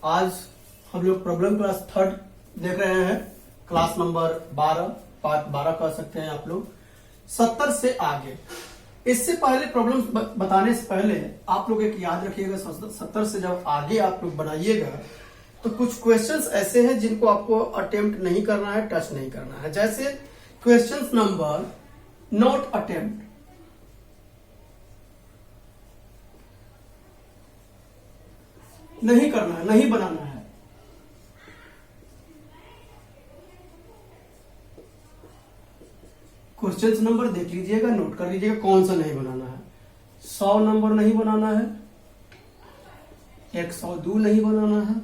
आज हम लोग प्रॉब्लम क्लास थर्ड देख रहे हैं, क्लास नंबर 12, पार्ट 12 कह सकते हैं आप लोग। 70 से आगे। इससे पहले प्रॉब्लम बताने से पहले आप लोग एक याद रखिएगा, 70 से जब आगे आप लोग बनाइएगा तो कुछ क्वेश्चंस ऐसे हैं जिनको आपको अटेम्प्ट नहीं करना है, टच नहीं करना है। जैसे क्वेश्चंस नंबर नॉट अटेम्प्ट, नहीं करना है, नहीं बनाना है। क्वेश्चंस नंबर देख लीजिएगा, नोट कर लीजिएगा कौन सा नहीं बनाना है। 100 नंबर नहीं बनाना है, 102 नहीं बनाना है,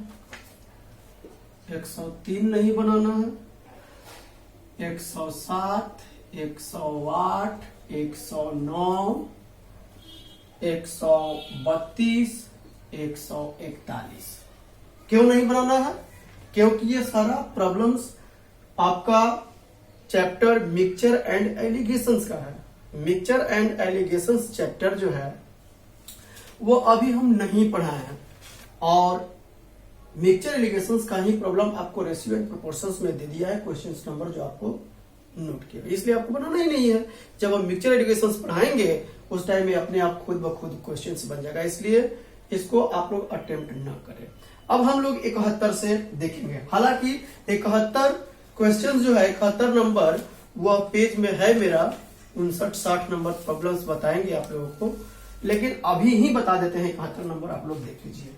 103 नहीं बनाना है, 107, 108, 109, 132, 141। क्यों नहीं बनाना है? क्योंकि ये सारा प्रॉब्लम्स आपका चैप्टर मिक्सचर एंड एलिगेशंस का है। मिक्सचर एंड एलिगेशंस चैप्टर जो है वो अभी हम नहीं पढ़ाए हैं, और मिक्सचर एलिगेशंस का ही प्रॉब्लम आपको रेशियो एंड प्रोपोर्शंस में दे दिया है, क्वेश्चन नंबर जो आपको नोट किया, इसलिए आपको बनाना ही नहीं है। जब हम मिक्सचर एलिगेशंस पढ़ाएंगे उस टाइम में अपने आप खुद ब खुद क्वेश्चंस बन जाएगा, इसलिए इसको आप लोग अटेम्प्ट न करें। अब हम लोग 71 से देखेंगे। हालांकि 71 क्वेश्चन जो है, 71 नंबर वह पेज में है मेरा, 59-60 नंबर प्रॉब्लम्स बताएंगे आप लोगों को, लेकिन अभी ही बता देते हैं 71 नंबर आप लोग देख लीजिए।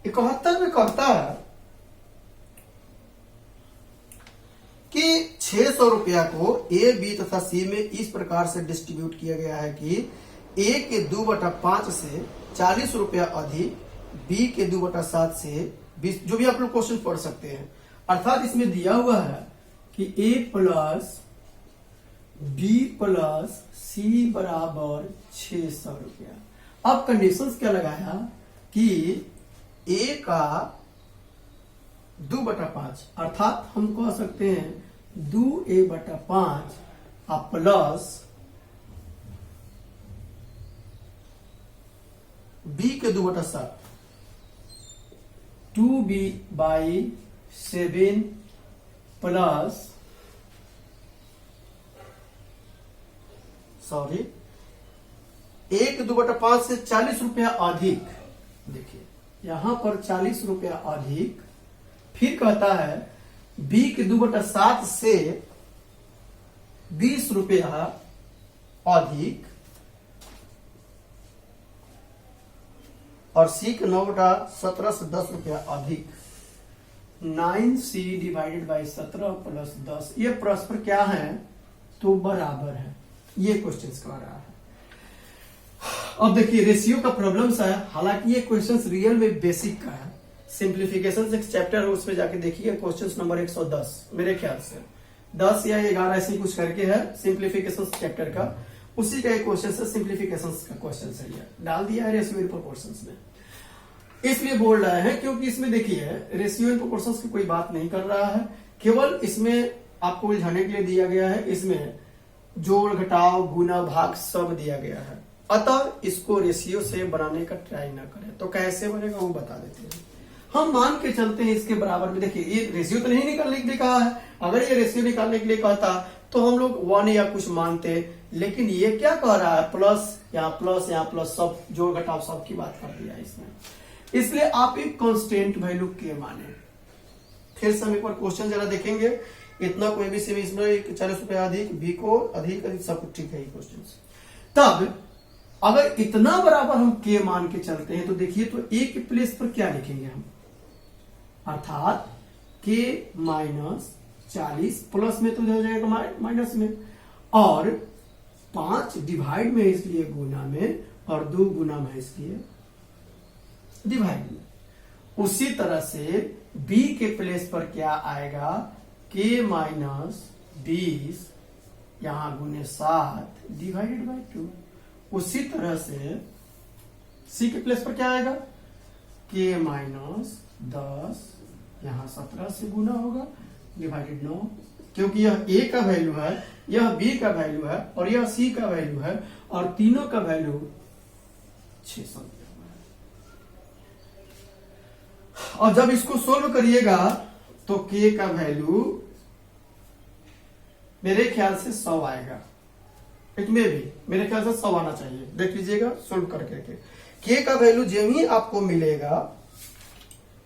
इकहत्तर में कहता है कि 600 रुपया को ए, बी तथा सी में इस प्रकार से डिस्ट्रीब्यूट किया गया है कि ए के 2/5 से 40 रुपया अधिक, बी के 2/7 से 20, जो भी आप लोग क्वेश्चन पढ़ सकते हैं। अर्थात इसमें दिया हुआ है कि ए प्लस बी प्लस सी बराबर 600 रुपया। अब कंडीशंस क्या लगाया कि ए का 2/5, अर्थात हम कह सकते हैं 2a/5 प्लस बी के 2/7, 2b/7 प्लस ए के 2/5 से 40 रुपया अधिक। देखिए यहां पर 40 रुपया अधिक, फिर कहता है बी के 2/7 से 20 रुपया अधिक, और सी के 9/17 से 10 रुपया अधिक। 9c डिवाइडेड बाई 17 प्लस 10, ये परस्पर क्या है तो बराबर है। ये क्वेश्चन कर रहा है। अब देखिए रेशियो का प्रॉब्लम्स है, हालांकि ये क्वेश्चंस रियल में बेसिक का है। सिंप्लीफिकेशन एक चैप्टर है, उसमें जाके देखिए क्वेश्चन नंबर 110 मेरे ख्याल से 10 या 11 ऐसे कुछ करके है सिंप्लीफिकेशन चैप्टर का, उसी का एक क्वेश्चन है, सिंप्लीफिकेशन का क्वेश्चन है, ये डाल दिया है रेशियो एंड प्रोपोर्शंस में। इसलिए बोल रहे हैं क्योंकि इसमें देखिए रेशियो एंड प्रोपोर्शंस की कोई बात नहीं कर रहा है, केवल इसमें आपको उलझाने के लिए दिया गया है। इसमें जोड़ घटाव गुना भाग सब दिया गया है, अतः इसको रेशियो से बनाने का ट्राई ना करें। तो कैसे बनेगा वो बता देते हैं। हम मान के चलते हैं इसके बराबर में। देखिए ये रेशियो तो नहीं निकालने के लिए कहा है, अगर ये रेशियो निकालने के लिए कहता तो हम लोग 1 या कुछ मानते, लेकिन ये क्या कह रहा है, प्लस यहाँ प्लस सब जोड़ घटाव सब की बात कर दिया इसमें, इसलिए आप एक कांस्टेंट वैल्यू के माने। फिर से हम एक बार क्वेश्चन जरा देखेंगे। इतना कोई भी सेमी इसमें 40 रुपया अधिक, बी को अधिक सब कुछ ठीक है क्वेश्चन। तब अगर इतना बराबर हम के मान के चलते हैं तो देखिए तो ए के प्लेस पर क्या लिखेंगे हम, अर्थात के -40 प्लस में तो हो जाएगा माइनस में, और 5 डिवाइड में इसलिए गुना में, और 2 गुना में इसलिए डिवाइड में। उसी तरह से बी के प्लेस पर क्या आएगा, के -20 यहां गुने 7 डिवाइडेड बाई 2। उसी तरह से सी के प्लेस पर क्या आएगा, k माइनस 10, यहाँ 17 से गुना होगा, डिवाइडेड 9, क्योंकि यह a का वैल्यू है, यह b का वैल्यू है और यह c का वैल्यू है और तीनों का वैल्यू 600 दिया हुआ है। और जब इसको सोल्व करिएगा तो k का वैल्यू मेरे ख्याल से 100 आएगा, इसमें भी मेरे ख्याल से 100 आना चाहिए। देख लीजिएगा सोल्व करके k का वैल्यू जो ही आपको मिलेगा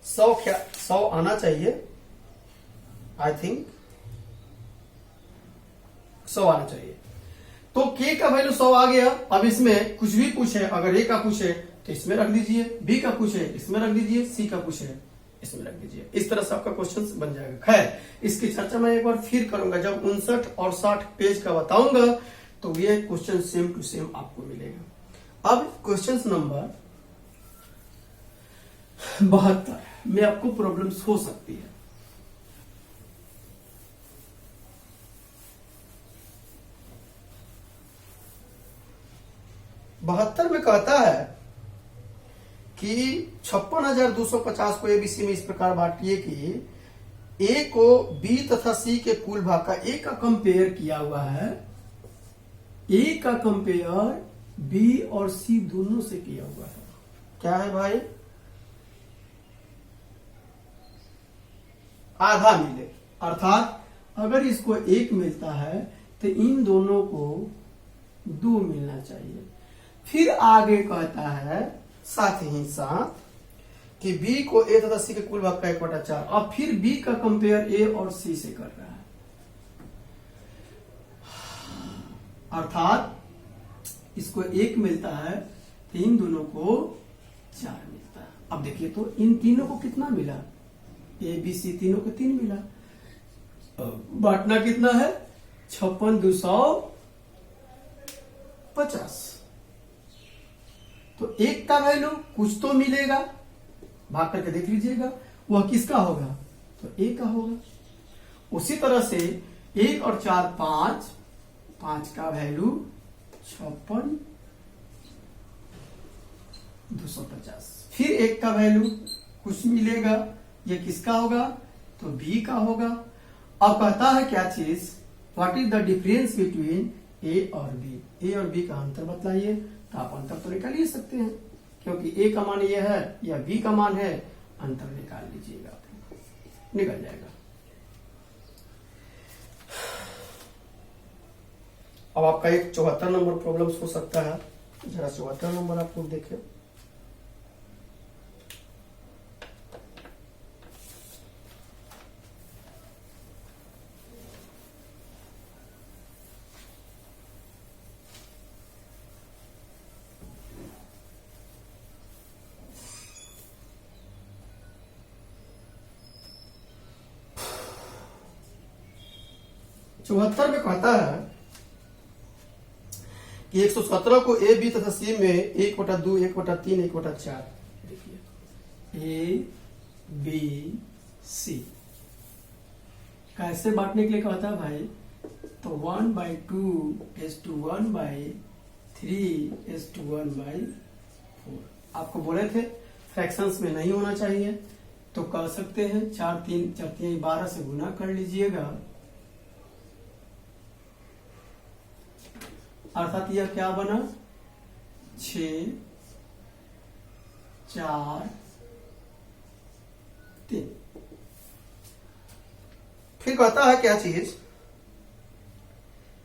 100 आना चाहिए, आई थिंक 100 आना चाहिए। तो k का वैल्यू 100 आ गया। अब इसमें कुछ भी पूछे, अगर a का पूछे तो इसमें रख दीजिए, b का पूछे इसमें रख दीजिए, c का पूछे इसमें रख दीजिए। इस तरह से आपका क्वेश्चन बन जाएगा। खैर, इसकी चर्चा मैं एक बार फिर करूंगा जब 59 और 60 पेज का बताऊंगा, तो ये क्वेश्चन सेम टू सेम आपको मिलेगा। अब क्वेश्चन नंबर 72 में आपको प्रॉब्लम्स हो सकती है। बहत्तर में कहता है कि 56,250 को एबीसी में इस प्रकार बांटिए कि ए को बी तथा सी के कुल भाग का ए का कंपेयर किया हुआ है, ए का कंपेयर बी और सी दोनों से किया हुआ है। क्या है भाई? आधा मिले, अर्थात अगर इसको 1 मिलता है तो इन दोनों को 2 मिलना चाहिए। फिर आगे कहता है साथ ही साथ कि b को a तथा c के कुल भाग का 1/4, और फिर b का कंपेयर a और c से कर रहा है, अर्थात इसको 1 मिलता है तो इन दोनों को 4 मिलता है। अब देखिए तो इन तीनों को कितना मिला, a b c तीनों को 3 मिला। बांटना कितना है, 56,250। तो 1 का वैल्यू कुछ तो मिलेगा, भाग करके देख लीजिएगा, वह किसका होगा, तो a का होगा। उसी तरह से 1 और 4 5, 5 का वैल्यू 56,250। फिर 1 का वैल्यू कुछ मिलेगा, ये किसका होगा, तो b का होगा। अब कहता है क्या चीज, what is the difference between a और b, a और b का अंतर बतलाइए। तो आप अंतर तो निकाल ही सकते हैं, क्योंकि a का मान ये है या b का मान है, अंतर निकाल लीजिएगा, आप निकल जाएगा। अब आपका एक 74 नंबर प्रॉब्लम हो सकता है, जरा 74 नंबर आप लोग देखें। चौहत्तर में कहता है कि 117 को ए बी तथा सी में 1/2, 1/3, 1/4, देखिए ए बी सी कैसे बांटने के लिए कहता है भाई, तो 1/2:1/3:1/4। आपको बोले थे फ्रैक्शंस में नहीं होना चाहिए, तो कर सकते हैं 4 3 12 से गुना कर लीजिएगा, अर्थात यह क्या बना, 6 4 3। फिर कहता है क्या चीज,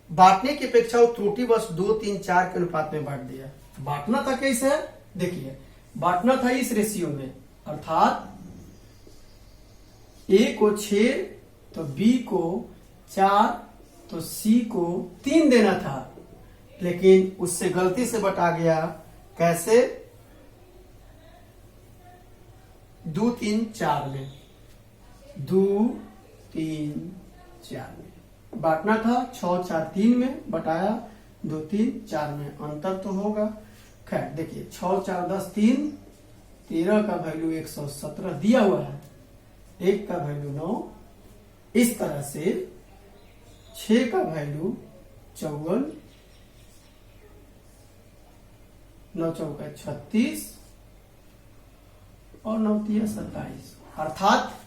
बांटने की अपेक्षा वो त्रुटि बस 2 3 4 के अनुपात में बांट दिया। बांटना था कैसे, देखिए बांटना था इस रेशियो में, अर्थात a को 6 तो b को 4 तो c को 3 देना था, लेकिन उससे गलती से बटा गया। कैसे, 2 3 4 में, 2 3 4 में बांटना था, 6 4 3 में बटाया, 2 3 4 में, अंतर तो होगा। खैर देखिए 6 4 10 3, 13 का वैल्यू 117 दिया हुआ है, 1 का वैल्यू 9, इस तरह से 6 का वैल्यू 54, 9 चौका 36, और 9 तिया 27। अर्थात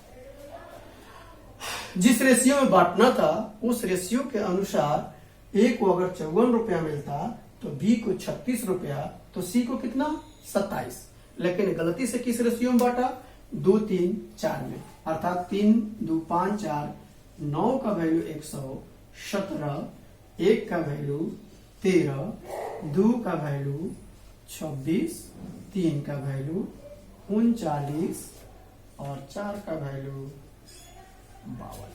जिस रेशियो में बांटना था उस रेशियो के अनुसार ए को अगर 54 रुपया मिलता तो बी को 36 रुपया, तो सी को कितना 27। लेकिन गलती से किस रेशियो में बांटा 2 3 4 में, अर्थात 3 2 5 4, 9 का वैल्यू 117, 1 का वैल्यू 13, 2 का वैल्यू 26, 3 का वैल्यू 39 और 4 का वैल्यू 52।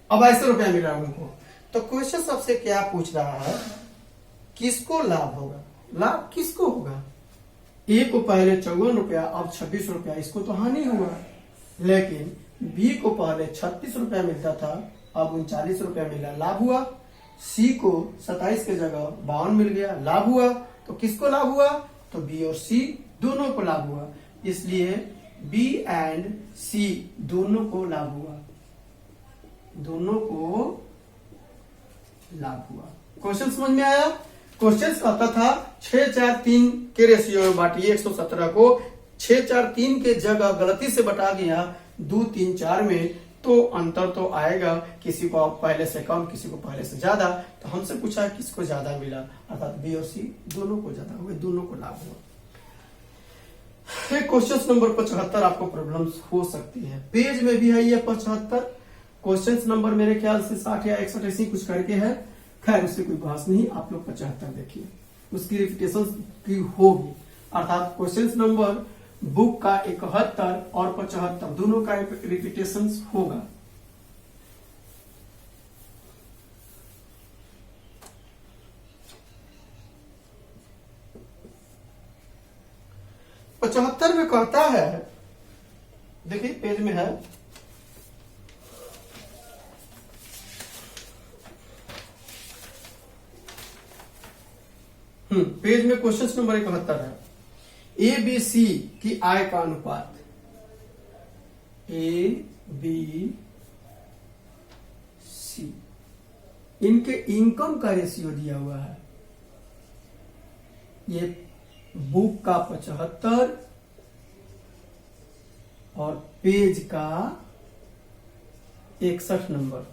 अब ऐसे रुपया मिल रहा है उनको। तो क्वेश्चन सबसे क्या पूछ रहा है, किसको लाभ होगा? लाभ किसको होगा? ए को पहले 54 रुपया अब 26 रुपया, इसको तो हानि हुआ। लेकिन बी को पहले 36 रुपया मिलता था अब 39 रुपया मिला, लाभ हुआ। सी को 27 के जगह 52 मिल गया, लाभ हुआ। तो किसको लाभ हुआ? तो बी और सी दोनों को लाभ हुआ। इसलिए बी एंड सी दोनों को लाभ हुआ, दोनों को लाभ हुआ। क्वेश्चन समझ में आया? क्वेश्चन कहता था 6 4 3 के रेशियो में बांटिए 117 को, 6 4 3 के जगह गलती से बटा गया 2 3 4 में, तो अंतर तो आएगा, किसी को पहले से कम किसी को पहले से ज्यादा। तो हमसे पूछा किसको ज्यादा मिला, अर्थात बी और सी दोनों को ज्यादा हुए, दोनों को लाभ हुआ। क्वेश्चन नंबर 75 आपको प्रॉब्लम्स हो सकती है, पेज में भी है ये 75। क्वेश्चन नंबर मेरे ख्याल से 60 या 61 ऐसी कुछ करके है, खैर उससे कोई बहस नहीं। आप लोग 75 देखिए, उसकी रिपीटेशन की होगी, अर्थात क्वेश्चन नंबर बुक का 71 और 75 दोनों का रिपीटेशन होगा। पचहत्तर में कहता है, देखिए पेज में है, पेज में क्वेश्चन नंबर 71 है, ए बी सी की आय का अनुपात, ए बी सी इनके इनकम का रेशियो दिया हुआ है। ये बुक का 75 और पेज का 61 नंबर।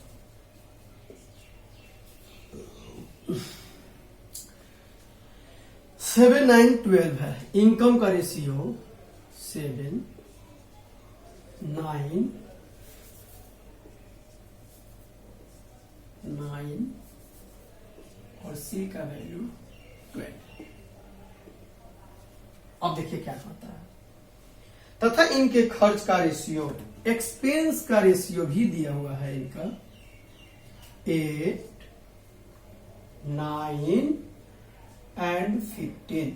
7 9 12 है इनकम का रेशियो, 7 9 9 और सी का वैल्यू 12। अब देखिए क्या कहता है, तथा इनके खर्च का रेशियो, एक्सपेंस का रेशियो भी दिया हुआ है इनका, 8 9 एंड 15।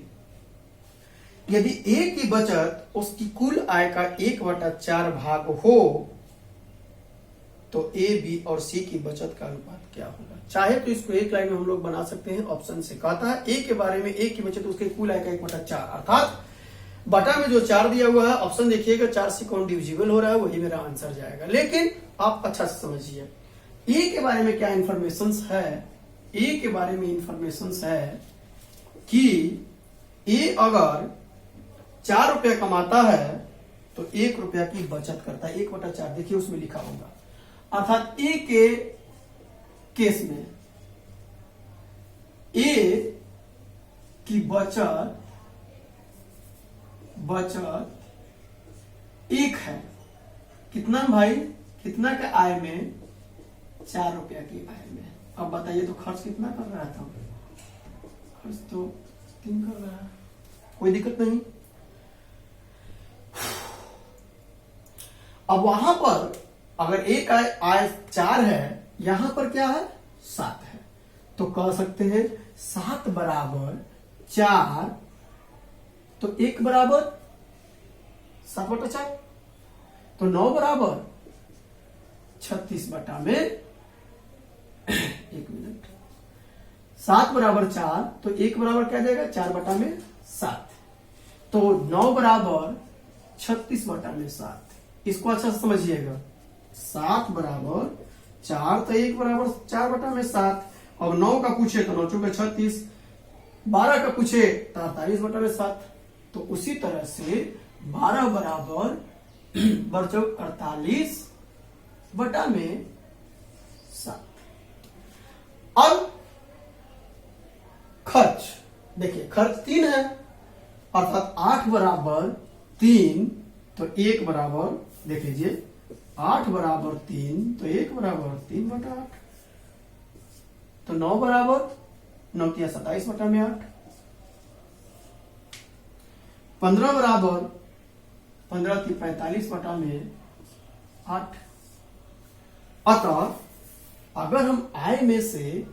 यदि ए की बचत उसकी कुल आय का 1/4 भाग हो तो ए बी और सी की बचत का अनुपात क्या होगा? चाहे तो इसको एक लाइन में हम लोग बना सकते हैं। ऑप्शन से कहता है ए के बारे में, ए की बचत उसके कुल आय का 1/4, अर्थात बटा में जो 4 दिया हुआ है, ऑप्शन देखिएगा 4 से कौन डिविजिबल हो रहा है, वही मेरा आंसर जाएगा। लेकिन आप अच्छा से समझिए ए के बारे में क्या इंफॉर्मेशन है। ए के बारे में इंफॉर्मेशन है कि ए अगर 4 रुपया कमाता है तो 1 रुपया की बचत करता है, 1/4 देखिए उसमें लिखा होगा। अर्थात ए के केस में ए की बचत 1 है, कितना भाई, कितना का आय में, 4 रुपया की आय में। अब बताइए तो खर्च कितना कर रहा था? खर्च तो 3 कर रहा है, कोई दिक्कत नहीं। अब वहां पर अगर एक आय 4 है, यहां पर क्या है 7 है, तो कह सकते हैं 7 बराबर 4, तो 1 बराबर 7/4, तो 9 बराबर 36 बटा में 1 मिनट, 7 बराबर 4, तो 1 बराबर क्या जाएगा 4 बटा में 7, तो 9 बराबर 36 बटा में 7। इसको अच्छा से समझिएगा, 7 बराबर 4, तो 1 बराबर 4 बटा में 7। अब 9 का पूछे तो 9 चौके 36, 12 का पूछे तो 48 बटा में 7। तो उसी तरह से 12 बराबर बरचौक 48 बटा में 7। अब खर्च देखिए, खर्च 3 है, अर्थात 8 बराबर 3, तो 1 बराबर देख लीजिए, 8 बराबर 3 तो 1 बराबर 3 बटा 8, तो 9 बराबर 9 किया 27 बटा में 8। 15 बराबर 15 की 45 बटा में 8। अतः अगर हम आय में से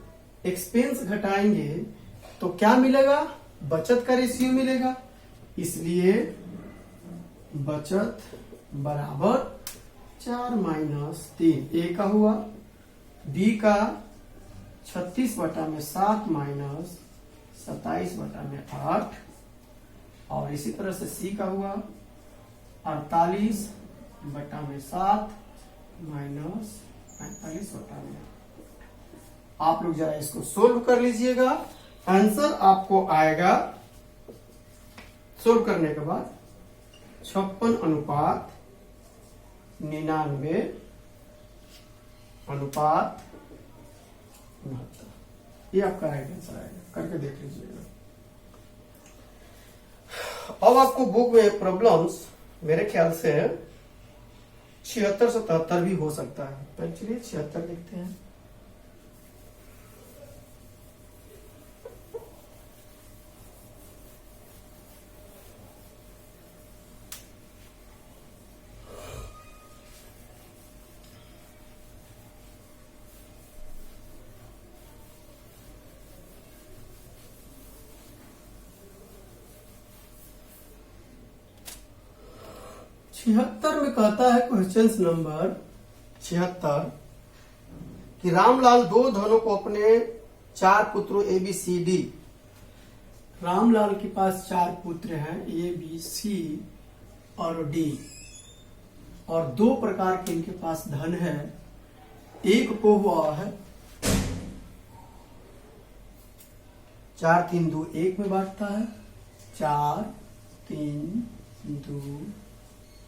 एक्सपेंस घटाएंगे तो क्या मिलेगा? बचत का रेशियो मिलेगा। इसलिए बचत बराबर 4 माइनस 3, ए का हुआ, बी का 36 बटा में 7 माइनस 27 बटा में 8, और इसी तरह से सी का हुआ 48 बटा में 7 माइनस 45 बटा में 8। आप लोग जरा इसको सोल्व कर लीजिएगा, आंसर आपको आएगा सोल्व करने के बाद 56 अनुपात 99 अनुपात 69। ये आपका राइट आंसर आएगा, करके देख लीजिएगा। अब आपको बुक में प्रॉब्लम्स मेरे ख्याल से 76 से 73 भी हो सकता है, तो चलिए 76 लिखते हैं। छिहत्तर में कहता है क्वेश्चन नंबर 76 कि रामलाल 2 धनों को अपने 4 पुत्रों A B C D, Ramlal के पास 4 पुत्र हैं ए बी सी और डी, और 2 प्रकार के इनके पास धन है। एक को हुआ है 4 3 2 1 में बांटता है, 4 3 2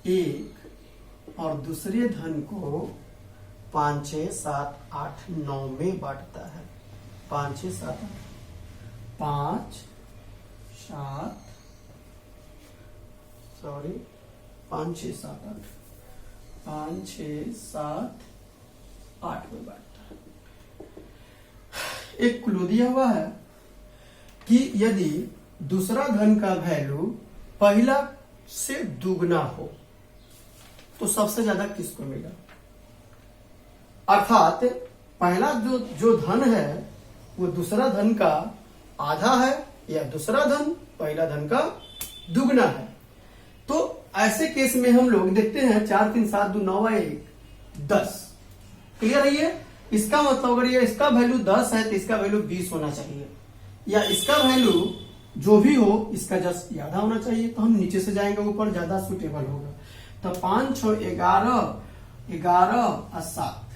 1, और दूसरे धन को 5 6 7 8 9 में बांटता है। 5 6 7 5 7 सॉरी 5 6 7 8 5 6 7 8 में बांटता है। एक क्लू दिया हुआ है कि यदि दूसरा धन का वैल्यू पहला से दुगना हो तो सबसे ज्यादा किसको मिला? अर्थात पहला जो धन है वो दूसरा धन का आधा है, या दूसरा धन पहला धन का दुगना है। तो ऐसे केस में हम लोग देखते हैं 4 3 7 2 9 1 10। क्लियर है ये? इसका मतलब अगर ये इसका वैल्यू 10 है तो इसका वैल्यू 20 होना चाहिए, या इसका वैल्यू जो भी हो इसका जस्ट ज्यादा होना चाहिए। तो हम नीचे से जाएंगे ऊपर, ज्यादा सुटेबल होगा। तो 5 6 11 11 और 7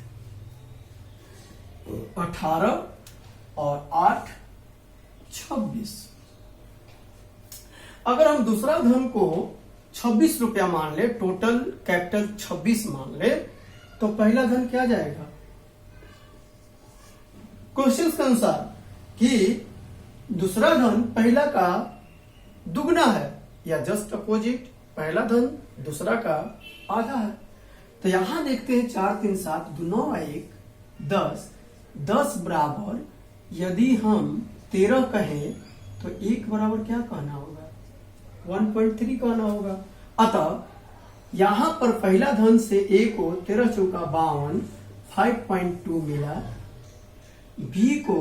18 और 8 26। अगर हम दूसरा धन को 26 रुपया मान ले, टोटल कैपिटल 26 मान ले, तो पहला धन क्या जाएगा? क्वेश्चन के अनुसार कि दूसरा धन पहला का दुगना है, या जस्ट अपोजिट, पहला धन दूसरा का आधा है। तो यहां देखते हैं 4 3 7 2 9 1 10। 10 बराबर यदि हम 13 कहें तो 1 बराबर क्या कहना होगा? 1.3 कहना होगा। अतः यहां पर पहला धन से a को 13 चौका 52 5.2 मिला, b को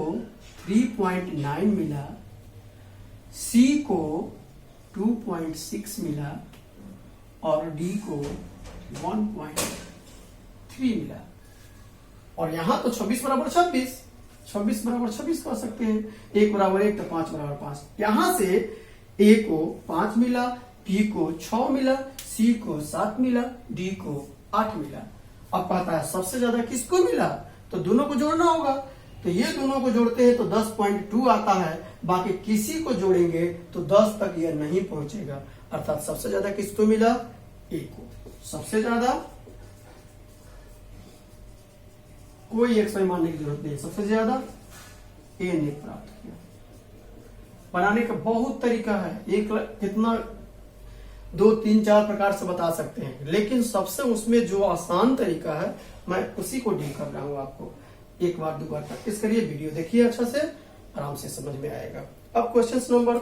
3.9 मिला, c को 2.6 मिला, और d को 1.3 मिला। और यहां तो 26 बराबर 26, 26 बराबर 26 कह सकते हैं। 1 बराबर 1 तो 5 बराबर 5। यहां से a को 5 मिला, b को 6 मिला, c को 7 मिला, d को 8 मिला। अब कहता है सबसे ज्यादा किसको मिला? तो दोनों को जोड़ना होगा। तो ये दोनों को जोड़ते हैं तो 10.2 आता है, बाकी किसी को जोड़ेंगे तो 10 तक यह नहीं पहुंचेगा। अर्थात सबसे ज्यादा किसको मिला, ए को। सबसे ज्यादा कोई एक सही मानने की जरूरत नहीं, सबसे ज्यादा ए ने प्राप्त किया। बनाने का बहुत तरीका है, एक कितना 2, 3, 4 प्रकार से बता सकते हैं, लेकिन सबसे उसमें जो आसान तरीका है मैं उसी को डील कर रहा हूं। आपको एक बार 2 बार प्रैक्टिस करिए, वीडियो देखिए, अच्छा से आराम से समझ में आएगा। अब क्वेश्चन नंबर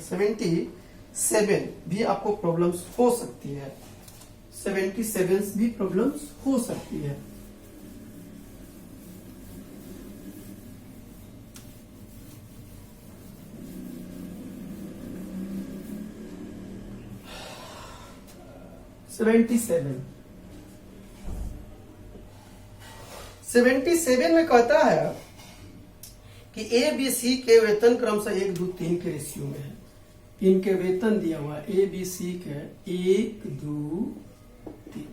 77 भी आपको प्रॉब्लम्स हो सकती है, 77 भी प्रॉब्लम्स हो सकती है। सेवेंटी सेवन में कहता है कि ए बी सी के वेतन क्रमशः 1, 2, 3 के रेशियो में है। इनके वेतन दिया हुआ है ए बी सी के 1, 2, 3।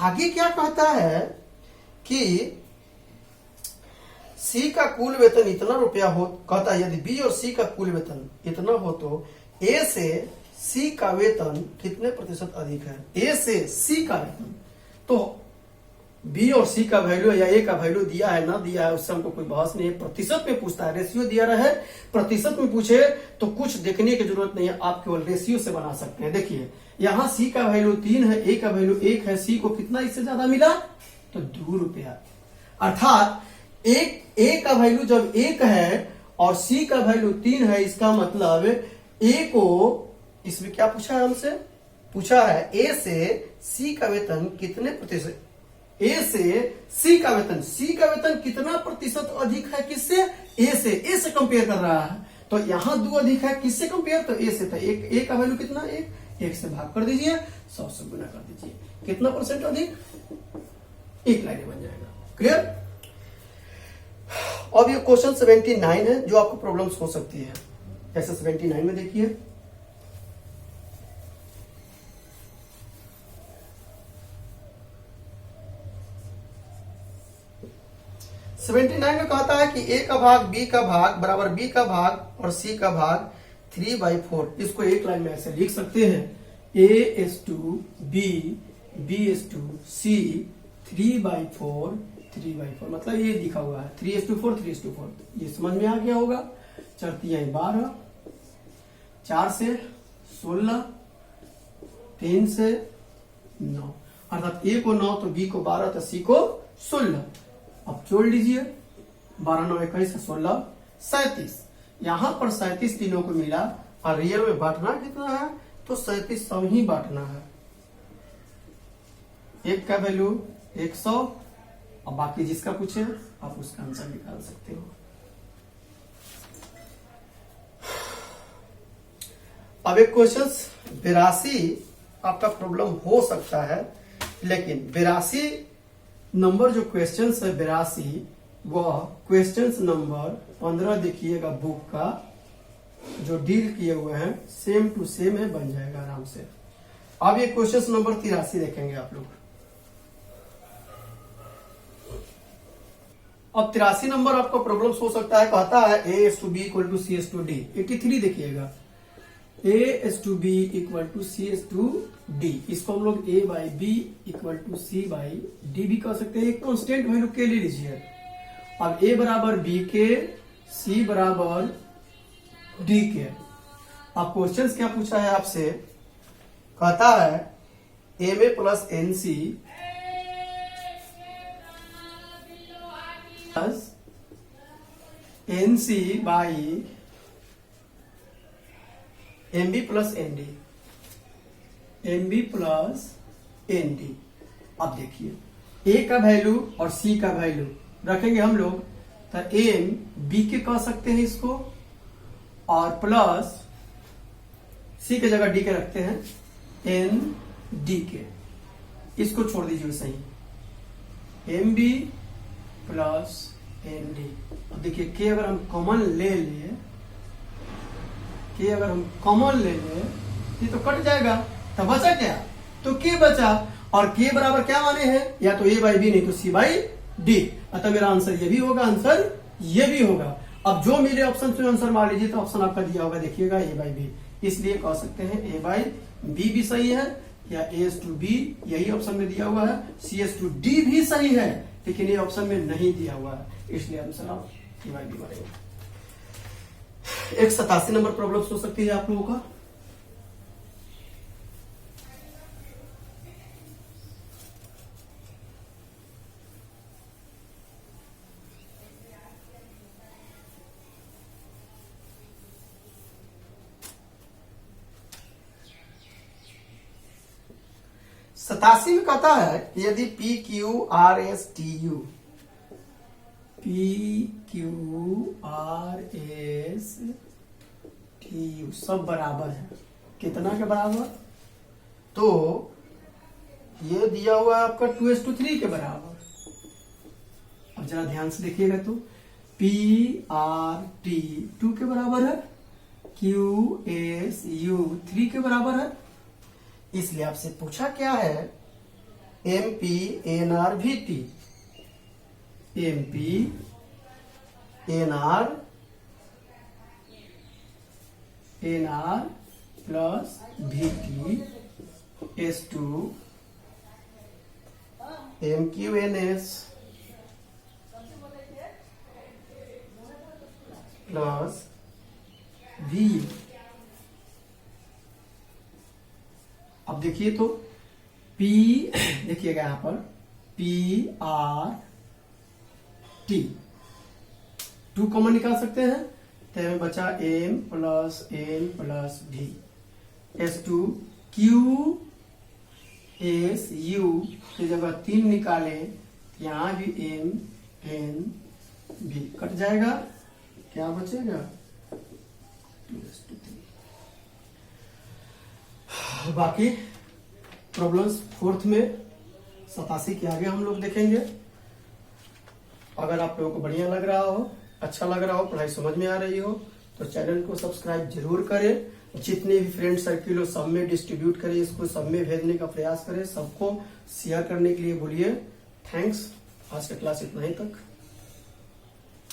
आगे क्या कहता है कि सी का कुल वेतन इतना रुपया हो, कहता है यदि बी और सी का कुल वेतन इतना हो तो ए से सी का वेतन कितने प्रतिशत अधिक है। ए से सी का वेतन, तो बी और सी का वैल्यू या ए का वैल्यू दिया है ना दिया है उससे हमको कोई बहस नहीं है। प्रतिशत में पूछता है, रेशियो दिया रहे, प्रतिशत में पूछे तो कुछ देखने की जरूरत नहीं है, आप केवल रेशियो से बना सकते हैं। देखिए यहाँ सी का वैल्यू 3 है, ए का वैल्यू 1 है, सी को कितना इससे ज्यादा मिला तो 2 रुपया। अर्थात ए का वैल्यू जब 1 है और सी का वैल्यू 3 है, इसका मतलब ए को, इसमें क्या पूछा है हमसे, पूछा है ए से सी का वेतन कितने प्रतिशत, ए से सी का वेतन कितना प्रतिशत अधिक है, किससे, ए से कंपेयर कर रहा है। तो यहां 2 अधिक है, किससे कंपेयर, तो ए से। तो ए का वैल्यू कितना, 1 से भाग कर दीजिए, 100 से गुना कर दीजिए, कितना परसेंट अधिक, 1 लाइन बन जाएगा। क्लियर। अब ये क्वेश्चन 79 है जो आपको प्रॉब्लम्स हो सकती है। जैसे 79 में देखिए, में कहता है कि ए का भाग बी का भाग बराबर बी का भाग और सी का भाग 3/4। इसको एक लाइन में ऐसे लिख सकते हैं, A/B, B/C 3/4 मतलब ये लिखा हुआ है 3:4 3:4। ये समझ में आ गया होगा। 4 12, 4 से 16, 3 से 9, अर्थात ए को 9 तो बी को 12 तो सी को 16। अब जोड़ लीजिए, 12 9 21 16 37। यहां पर 37 तीनों को मिला और रियल में बांटना कितना है, तो 37 सौ ही बांटना है। एक का वैल्यू 100 और बाकी जिसका पूछे आप उसका आंसर निकाल सकते हो। अब एक क्वेश्चन 82 आपका प्रॉब्लम हो सकता है, लेकिन 82 नंबर जो क्वेश्चन है 82, वह क्वेश्चन नंबर 15 देखिएगा बुक का, जो डील किए हुए हैं सेम टू सेम है, बन जाएगा आराम से। अब ये क्वेश्चन नंबर 83 देखेंगे आप लोग। अब 83 नंबर आपको प्रॉब्लम हो सकता है, कहता है A/B = C/D। 83 देखिएगा, A/B = C/D। इसको हम लोग A/B = C/D भी कह सकते हैं। एक कांस्टेंट वैल्यू के ले लीजिए। अब A बराबर B के, C बराबर D के। अब क्वेश्चन क्या पूछा है आपसे, कहता है MA + NC NC by MB + ND, MB + ND। अब देखिए A का वैल्यू और C का वैल्यू रखेंगे हम लोग, तो M B के कह सकते हैं इसको, और प्लस C के जगह D के रखते हैं N D के। इसको छोड़ दीजिए सही, MB + ND। अब देखिए K अगर हम कॉमन ले लिए, K अगर हम कॉमन ले ले ये तो कट जाएगा, तो बचा क्या, तो K बचा। और K बराबर क्या माने हैं, या तो A/B नहीं तो C/D। अतः मेरा आंसर ये भी होगा, आंसर ये भी होगा। अब जो मिले ऑप्शन में आंसर मार लीजिए, तो ऑप्शन आपका दिया होगा देखिएगा A/B। इसलिए कह सकते हैं ए बाई बी भी सही है, या A/B यही ऑप्शन में दिया हुआ है, C/D भी सही है, लेकिन ये ऑप्शन में नहीं दिया हुआ है, इसलिए आंसर आप ए बाई बी बनेगा। एक 87 नंबर प्रॉब्लम हो सकती है आप लोगों का। सतासी में कहता है यदि PQRSTU सब बराबर है, कितना के बराबर, तो ये दिया हुआ है आपका 2:3 के बराबर। अब जरा ध्यान से देखिएगा, तो PRT 2 के बराबर है, QSU 3 के बराबर है, इसलिए आपसे पूछा क्या है MP/NR/VT, MP/NR plus VT S2 MQNS plus V। अब देखिए तो P, देखिएगा यहां पर PRT 2 कॉमन निकाल सकते हैं, तो हमें बचा M plus N plus V S2 QSU की जगह 3 निकाले, यहां भी M N V कट जाएगा, क्या बचेगा 2:3। बाकी प्रॉब्लम्स 4th में 87 के आगे हम लोग देखेंगे। अगर आप लोगों को बढ़िया लग रहा हो, अच्छा लग रहा हो, पढ़ाई समझ में आ रही हो, तो चैनल को सब्सक्राइब जरूर करें। जितने भी फ्रेंड सर्किल हो सब में डिस्ट्रीब्यूट करें, इसको सब में भेजने का प्रयास करें, सबको शेयर करने के लिए बोलिए। थैंक्स, आज का क्लास इतना ही तक।